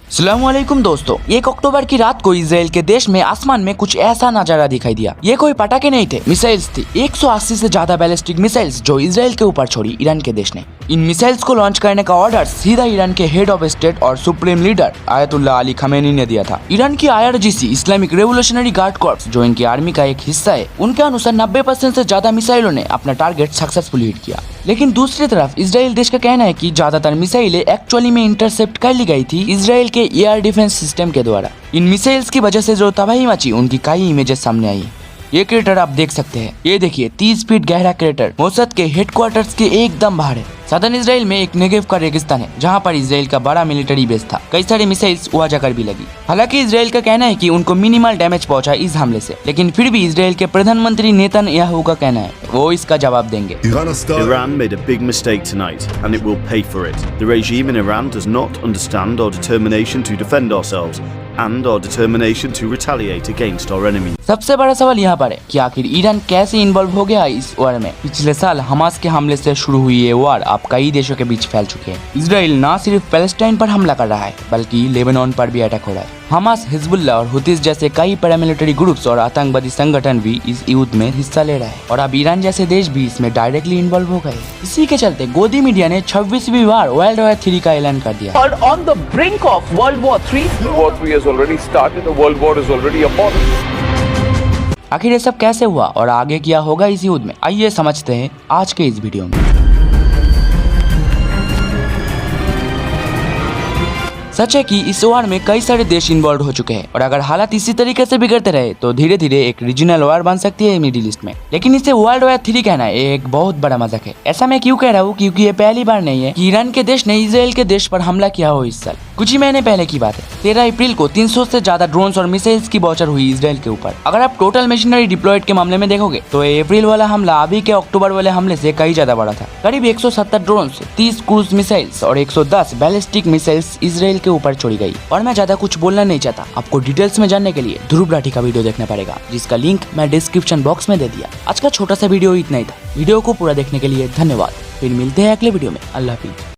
अस्सलामुअलैकुम दोस्तों, 1 अक्टूबर की रात को इसराइल के देश में आसमान में कुछ ऐसा नजारा दिखाई दिया। ये कोई पटाखे नहीं थे, मिसाइल्स थी। 180 से ज्यादा बैलिस्टिक मिसाइल्स जो इसराइल के ऊपर छोड़ी ईरान के देश ने। इन मिसाइल्स को लॉन्च करने का ऑर्डर सीधा ईरान के हेड ऑफ स्टेट और supreme leader Ayatollah Ali Khamenei ने दिया था। ईरान की IRGC Islamic revolutionary guard corps जो इनकी आर्मी का एक हिस्सा है, उनके अनुसार 90% से ज्यादा मिसाइलों ने अपना टारगेट सक्सेसफुली हिट किया। लेकिन दूसरी तरफ इसराइल देश का कहना है कि ज्यादातर मिसाइलें एक्चुअली में इंटरसेप्ट कर ली गई थी इसराइल के एयर डिफेंस सिस्टम के द्वारा। इन मिसाइल्स की वजह से जो तबाही मची उनकी कई इमेजेस सामने आई। ये क्रेटर आप देख सकते हैं, ये देखिए 30 फीट गहरा क्रेटर मोसाद के हेडक्वार्टर्स के एकदम बाहर है। सदर्न इसराइल में एक नेगेव का रेगिस्तान है जहाँ पर इसराइल का बड़ा मिलिट्री बेस था। कई सारी मिसाइल्स वहाँ जाकर भी लगी। हालांकि इसराइल का कहना है कि उनको मिनिमल डैमेज पहुंचा इस हमले से, लेकिन फिर भी इसराइल के प्रधानमंत्री नेतन्याहू का कहना है वो इसका जवाब देंगे। Iran made a big mistake tonight and it will pay for it. The regime in Iran does not understand our determination to defend ourselves and our determination to retaliate against our enemies. सबसे बड़ा सवाल यहाँ पर है कि आखिर Iran कैसे involve हो गया इस वॉर में। पिछले साल हमास के हमले से शुरू हुई ये वॉर अब कई देशों के बीच फैल चुकी है। इसराइल न सिर्फ पैलेस्टाइन पर हमला कर रहा है बल्कि लेबनान पर भी अटैक हो रहा है। हमास, हिजबुल्लाह और हुतीस जैसे कई पैरामिलिट्री ग्रुप्स और आतंकवादी संगठन भी इस युद्ध में हिस्सा ले रहे हैं और अब ईरान जैसे देश भी इसमें डायरेक्टली इन्वॉल्व हो गए। इसी के चलते गोदी मीडिया ने 26वीं बार वर्ल्ड वॉर 3 का ऐलान कर दिया। Or on the brink of World War III. World War III has already started. The World War is already upon us. आखिर ये सब कैसे हुआ और आगे क्या होगा इस युद्ध में, आइए समझते हैं आज के इस वीडियो में। सच है कि इस वार में कई सारे देश इन्वॉल्व हो चुके हैं और अगर हालात इसी तरीके से बिगड़ते रहे तो धीरे धीरे एक रीजनल वार बन सकती है मिडिल ईस्ट में। लेकिन इसे वर्ल्ड वॉर 3 कहना है एक बहुत बड़ा मजाक है। ऐसा मैं क्यों कह रहा हूँ, क्योंकि ये पहली बार नहीं है कि ईरान के देश ने इसराइल के देश पर हमला किया हो। इस साल कुछ ही महीने पहले की बात है, 13 अप्रैल को 300 से ज्यादा ड्रोन्स और मिसाइल्स की बौछार हुई इसराइल के ऊपर। अगर आप टोटल मशीनरी डिप्लॉयड के मामले में देखोगे तो अप्रैल वाला हमला अभी के अक्टूबर वाले हमले से कई ज्यादा बड़ा था। करीब 170 ड्रोन्स, 30 क्रूज मिसाइल्स और 110 बैलिस्टिक मिसाइल्स इसराइल के ऊपर छोड़ी गई। और मैं ज्यादा कुछ बोलना नहीं चाहता, आपको डिटेल्स में जानने के लिए ध्रुव राठी का वीडियो देखना पड़ेगा जिसका लिंक मैं डिस्क्रिप्शन बॉक्स में दे दिया। आज का छोटा सा वीडियो इतना ही था। वीडियो को पूरा देखने के लिए धन्यवाद। फिर मिलते हैं अगले वीडियो में। अल्लाह हाफिज।